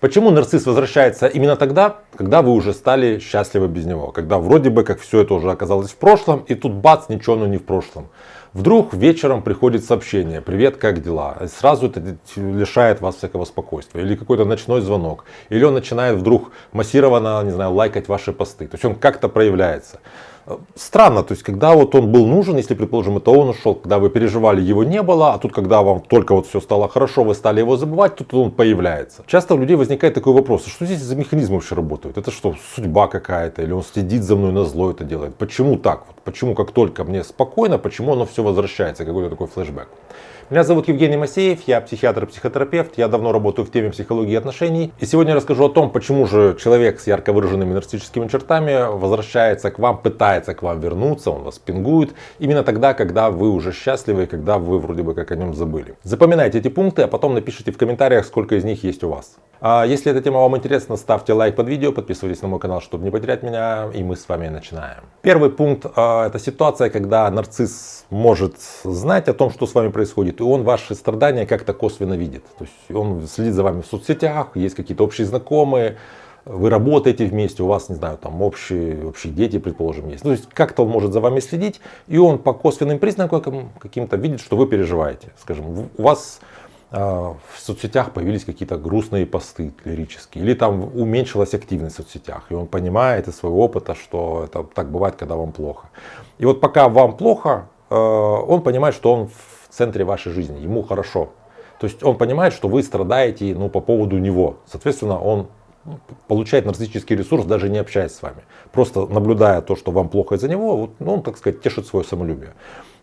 Почему нарцисс возвращается именно тогда, когда вы уже стали счастливы без него? Когда вроде бы как все это уже оказалось в прошлом, и тут бац, ничего оно не в прошлом. Вдруг вечером приходит сообщение: привет, как дела? И сразу это лишает вас всякого спокойствия. Или какой-то ночной звонок. Или он начинает вдруг массированно, не знаю, лайкать ваши посты. То есть он как-то проявляется. Странно, то есть когда вот он был нужен, если, предположим, это он ушел, когда вы переживали, его не было, а тут, когда вам только вот все стало хорошо, вы стали его забывать, тут он появляется. Часто у людей возникает такой вопрос: что здесь за механизмы вообще работают? Это что, судьба какая-то? Или он следит за мной, назло это делает? Почему так? Вот, почему как только мне спокойно, почему оно все возвращается? Какой-то такой флешбэк. Меня зовут Евгений Масеев, я психиатр и психотерапевт, я давно работаю в теме психологии и отношений. И сегодня я расскажу о том, почему же человек с ярко выраженными нарциссическими чертами возвращается к вам, пытается к вам вернуться, он вас пингует именно тогда, когда вы уже счастливы и когда вы вроде бы как о нем забыли. Запоминайте эти пункты, а потом напишите в комментариях, сколько из них есть у вас. А если эта тема вам интересна, ставьте лайк под видео, подписывайтесь на мой канал, чтобы не потерять меня, и мы с вами начинаем. Первый пункт – это ситуация, когда нарцисс может знать о том, что с вами происходит, и он ваши страдания как-то косвенно видит. То есть он следит за вами в соцсетях, есть какие-то общие знакомые, вы работаете вместе, у вас, не знаю, там общие дети, предположим, есть. То есть как-то он может за вами следить, и он по косвенным признакам каким-то видит, что вы переживаете. Скажем, у вас в соцсетях появились какие-то грустные посты лирические, или там уменьшилась активность в соцсетях, и он понимает из своего опыта, что это так бывает, когда вам плохо. И вот пока вам плохо, он понимает, что он в центре вашей жизни, ему хорошо. То есть он понимает, что вы страдаете по поводу него. Соответственно, он получает нарциссический ресурс, даже не общаясь с вами. Просто наблюдая то, что вам плохо из-за него, он, так сказать, тешит свое самолюбие.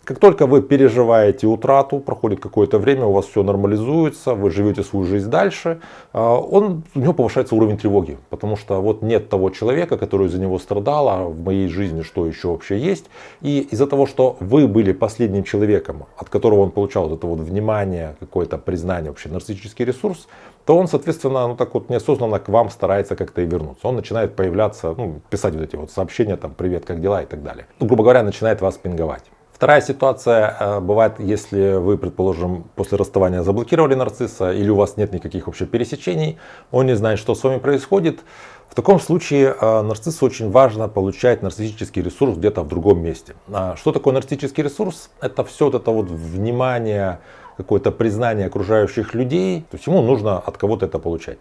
Как только вы переживаете утрату, проходит какое-то время, у вас все нормализуется, вы живете свою жизнь дальше, у него повышается уровень тревоги, потому что вот нет того человека, который из-за него страдал, а в моей жизни что еще вообще есть. И из-за того, что вы были последним человеком, от которого он получал вот это вот внимание, какое-то признание, вообще нарциссический ресурс, то он, соответственно, так вот неосознанно к вам старается как-то и вернуться. Он начинает появляться, писать вот эти вот сообщения, там, привет, как дела и так далее. Грубо говоря, начинает вас пинговать. Вторая ситуация бывает, если вы, предположим, после расставания заблокировали нарцисса, или у вас нет никаких вообще пересечений, он не знает, что с вами происходит. В таком случае нарциссу очень важно получать нарциссический ресурс где-то в другом месте. Что такое нарциссический ресурс? Это все вот это вот внимание, какое-то признание окружающих людей, то есть ему нужно от кого-то это получать.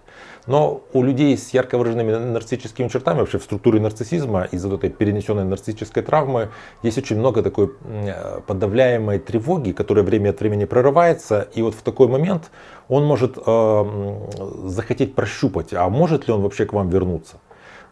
Но у людей с ярко выраженными нарциссическими чертами, вообще в структуре нарциссизма, из-за этой перенесенной нарциссической травмы, есть очень много такой подавляемой тревоги, которая время от времени прорывается, и вот в такой момент он может захотеть прощупать, а может ли он вообще к вам вернуться.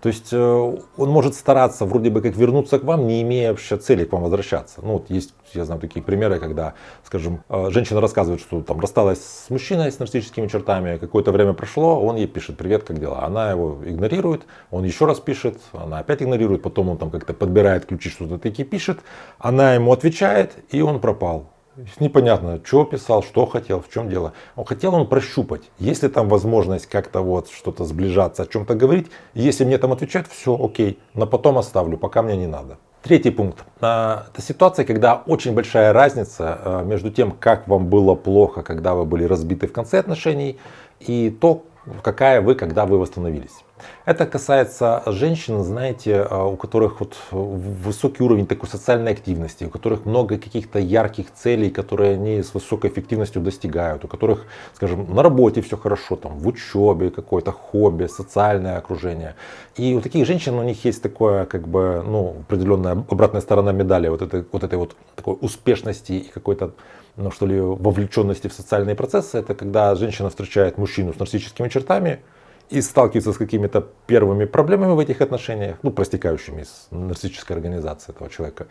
То есть он может стараться вроде бы как вернуться к вам, не имея вообще цели к вам возвращаться. Есть, я знаю, такие примеры, когда, скажем, женщина рассказывает, что там рассталась с мужчиной с нарциссическими чертами, какое-то время прошло, он ей пишет: привет, как дела? Она его игнорирует, он еще раз пишет, она опять игнорирует, потом он там как-то подбирает ключи, что-то таки пишет, она ему отвечает, и он пропал. Непонятно, что писал, что хотел, в чем дело. Он прощупать, есть ли там возможность как-то вот что-то сближаться, о чем-то говорить. Если мне там отвечают, все окей, но потом оставлю, пока мне не надо. Третий пункт. Это ситуация, когда очень большая разница между тем, как вам было плохо, когда вы были разбиты в конце отношений, и то, какая вы, когда вы восстановились. Это касается женщин, знаете, у которых вот высокий уровень такой социальной активности, у которых много каких-то ярких целей, которые они с высокой эффективностью достигают, у которых, скажем, на работе все хорошо, там, в учебе какое-то хобби, социальное окружение. И у таких женщин у них есть такое, определенная обратная сторона медали вот этой такой успешности и какой-то вовлеченности в социальные процессы. Это когда женщина встречает мужчину с нарциссическими чертами и сталкивается с какими-то первыми проблемами в этих отношениях, проистекающими из нарциссической организации этого человека.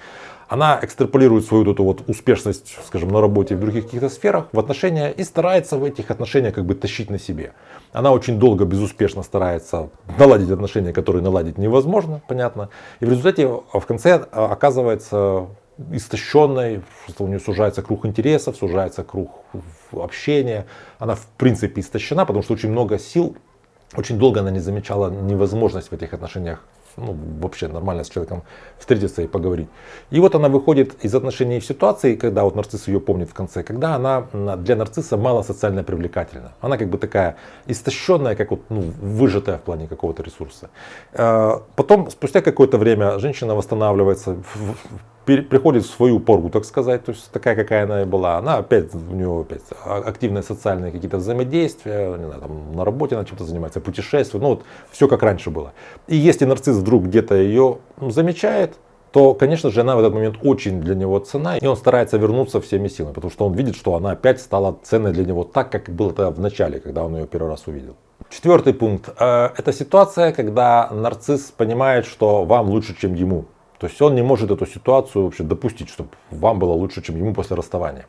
Она экстраполирует свою эту вот успешность, скажем, на работе и в других каких-то сферах в отношения и старается в этих отношениях как бы тащить на себе. Она очень долго безуспешно старается наладить отношения, которые наладить невозможно, понятно. И в результате в конце оказывается истощенной, что у нее сужается круг интересов, сужается круг общения. Она в принципе истощена, потому что очень много сил. Очень долго она не замечала невозможность в этих отношениях вообще нормально с человеком встретиться и поговорить. И вот она выходит из отношений в ситуации, когда вот нарцисс ее помнит в конце, когда она для нарцисса мало социально привлекательна. Она как бы такая истощенная, как вот, выжатая в плане какого-то ресурса. Потом, спустя какое-то время, женщина восстанавливается, приходит в свою поргу, так сказать, то есть такая, какая она и была. Она опять, у нее опять активные социальные какие-то взаимодействия, не знаю, там, на работе она чем-то занимается, путешествует, вот все как раньше было. И если нарцисс вдруг где-то ее замечает, то, конечно же, она в этот момент очень для него ценна, и он старается вернуться всеми силами, потому что он видит, что она опять стала ценной для него так, как было это в начале, когда он ее первый раз увидел. Четвертый пункт. Это ситуация, когда нарцисс понимает, что вам лучше, чем ему. То есть он не может эту ситуацию вообще допустить, чтобы вам было лучше, чем ему после расставания.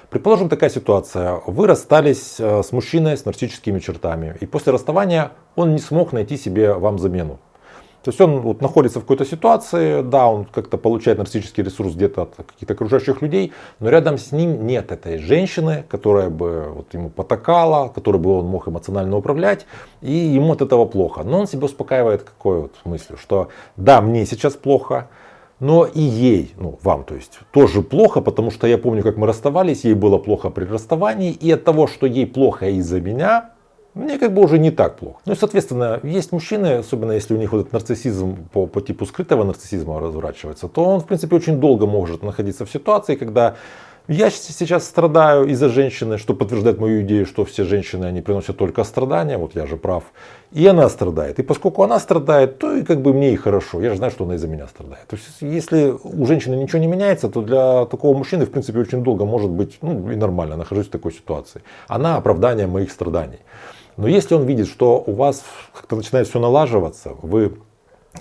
Предположим, такая ситуация. Вы расстались с мужчиной с нарциссическими чертами, и после расставания он не смог найти себе вам замену. То есть он вот находится в какой-то ситуации, да, он как-то получает нарциссический ресурс где-то от каких-то окружающих людей, но рядом с ним нет этой женщины, которая бы вот ему потакала, которой бы он мог эмоционально управлять, и ему от этого плохо. Но он себя успокаивает какой вот мыслью, что да, мне сейчас плохо, но и ей, вам, то есть, тоже плохо, потому что я помню, как мы расставались, ей было плохо при расставании, и от того, что ей плохо из-за меня, мне как бы уже не так плохо. Ну и, соответственно, есть мужчины, особенно если у них вот этот нарциссизм по типу скрытого нарциссизма разворачивается, то он, в принципе, очень долго может находиться в ситуации, когда я сейчас страдаю из-за женщины, что подтверждает мою идею, что все женщины, они приносят только страдания, вот я же прав. И она страдает. И поскольку она страдает, то и как бы мне и хорошо. Я же знаю, что она из-за меня страдает. То есть, если у женщины ничего не меняется, то для такого мужчины, в принципе, очень долго может быть, и нормально, нахожусь в такой ситуации. Она оправдание моих страданий. Но если он видит, что у вас как-то начинает все налаживаться, вы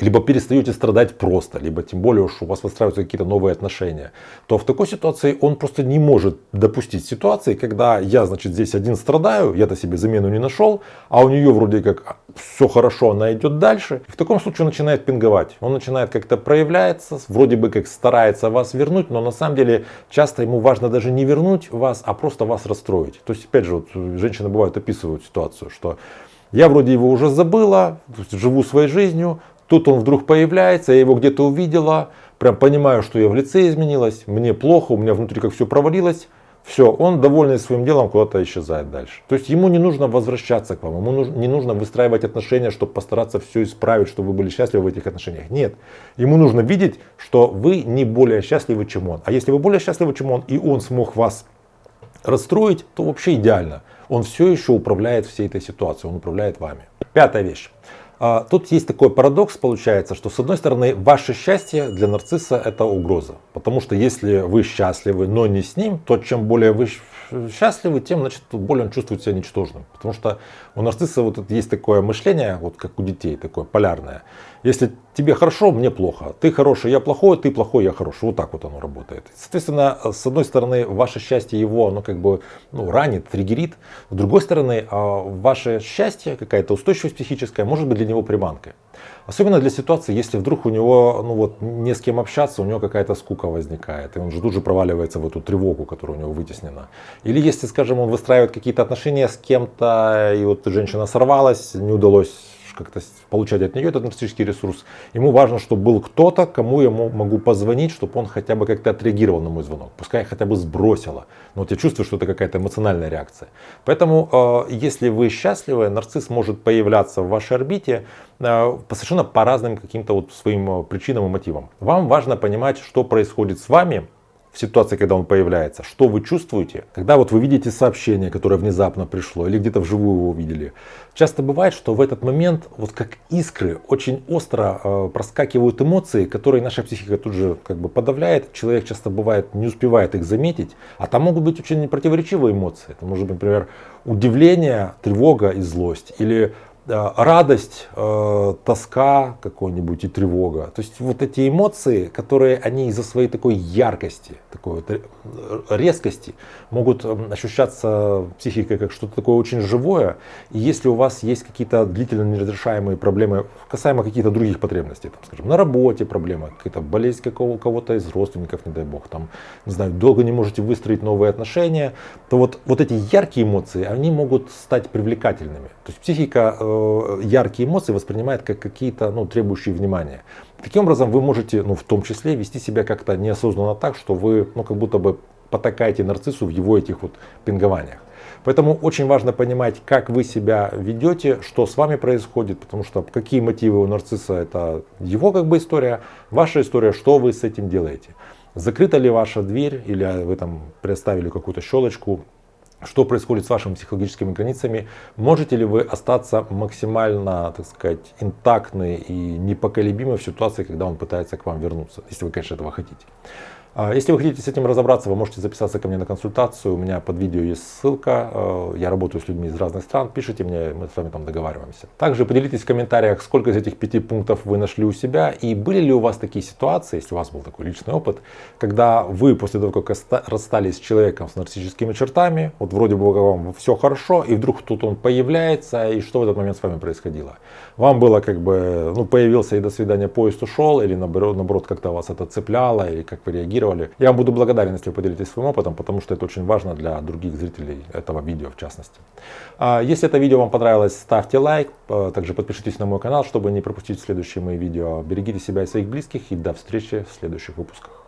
либо перестаете страдать просто, либо тем более уж у вас выстраиваются какие-то новые отношения, то в такой ситуации он просто не может допустить ситуации, когда я, значит, здесь один страдаю, я-то себе замену не нашел, а у нее вроде как все хорошо, она идет дальше. В таком случае он начинает пинговать, он начинает как-то проявляться, вроде бы как старается вас вернуть, но на самом деле часто ему важно даже не вернуть вас, а просто вас расстроить. То есть, опять же, вот, женщины бывают описывают ситуацию, что я вроде его уже забыла, живу своей жизнью, тут он вдруг появляется, я его где-то увидела, прям понимаю, что я в лице изменилась, мне плохо, у меня внутри как все провалилось. Все, он, довольный своим делом, куда-то исчезает дальше. То есть ему не нужно возвращаться к вам, ему не нужно выстраивать отношения, чтобы постараться все исправить, чтобы вы были счастливы в этих отношениях. Нет, ему нужно видеть, что вы не более счастливы, чем он. А если вы более счастливы, чем он, и он смог вас расстроить, то вообще идеально. Он все еще управляет всей этой ситуацией, он управляет вами. Пятая вещь. Тут есть такой парадокс, получается, что с одной стороны ваше счастье для нарцисса это угроза. Потому что если вы счастливы, но не с ним, то чем более вы счастливы, тем, значит, более он чувствует себя ничтожным. Потому что у нарцисса вот есть такое мышление, вот как у детей, такое полярное. Если тебе хорошо, мне плохо. Ты хороший, я плохой, ты плохой, я хороший. Вот так вот оно работает. Соответственно, с одной стороны, ваше счастье его, оно как бы ранит, триггерит. С другой стороны, ваше счастье, какая-то устойчивость психическая, может быть для него приманкой. Особенно для ситуации, если вдруг у него не с кем общаться, у него какая-то скука возникает, и он же тут же проваливается в эту тревогу, которая у него вытеснена. Или если, скажем, он выстраивает какие-то отношения с кем-то, и вот женщина сорвалась, не удалось как-то получать от нее этот нарциссический ресурс. Ему важно, чтобы был кто-то, кому я могу позвонить, чтобы он хотя бы как-то отреагировал на мой звонок. Пускай хотя бы сбросило. Но вот я чувствую, что это какая-то эмоциональная реакция. Поэтому, если вы счастливы, нарцисс может появляться в вашей орбите совершенно по разным каким-то вот своим причинам и мотивам. Вам важно понимать, что происходит с вами в ситуации, когда он появляется, что вы чувствуете, когда вот вы видите сообщение, которое внезапно пришло, или где-то вживую его увидели. Часто бывает, что в этот момент, вот как искры, очень остро проскакивают эмоции, которые наша психика тут же как бы подавляет. Человек часто бывает, не успевает их заметить, а там могут быть очень противоречивые эмоции. Это может быть, например, удивление, тревога и злость, или радость, тоска какой-нибудь и тревога. То есть вот эти эмоции, которые они из-за своей такой яркости, такой вот резкости могут ощущаться психикой как что-то такое очень живое. И если у вас есть какие-то длительно неразрешаемые проблемы, касаемо каких-то других потребностей, там, скажем, на работе проблема, какая-то болезнь кого-то из родственников, не дай бог, там, не знаю, долго не можете выстроить новые отношения, то вот эти яркие эмоции, они могут стать привлекательными. То есть психика яркие эмоции воспринимает как какие-то, требующие внимания. Таким образом, вы можете, в том числе, вести себя как-то неосознанно так, что вы, как будто бы потакаете нарциссу в его этих вот пингованиях. Поэтому очень важно понимать, как вы себя ведете, что с вами происходит, потому что какие мотивы у нарцисса, это его история, ваша история, что вы с этим делаете. Закрыта ли ваша дверь, или вы там приоставили какую-то щелочку, что происходит с вашими психологическими границами, можете ли вы остаться максимально, интактны и непоколебимы в ситуации, когда он пытается к вам вернуться, если вы, конечно, этого хотите. Если вы хотите с этим разобраться, вы можете записаться ко мне на консультацию. У меня под видео есть ссылка. Я работаю с людьми из разных стран. Пишите мне, мы с вами там договариваемся. Также поделитесь в комментариях, сколько из этих 5 пунктов вы нашли у себя. И были ли у вас такие ситуации, если у вас был такой личный опыт, когда вы после того, как расстались с человеком с нарциссическими чертами, вот вроде бы вам все хорошо, и вдруг тут он появляется, и что в этот момент с вами происходило? Вам было появился и до свидания, поезд ушел, или наоборот как-то вас это цепляло, или как вы реагировали. Я вам буду благодарен, если вы поделитесь своим опытом, потому что это очень важно для других зрителей этого видео в частности. Если это видео вам понравилось, ставьте лайк, также подпишитесь на мой канал, чтобы не пропустить следующие мои видео. Берегите себя и своих близких, и до встречи в следующих выпусках.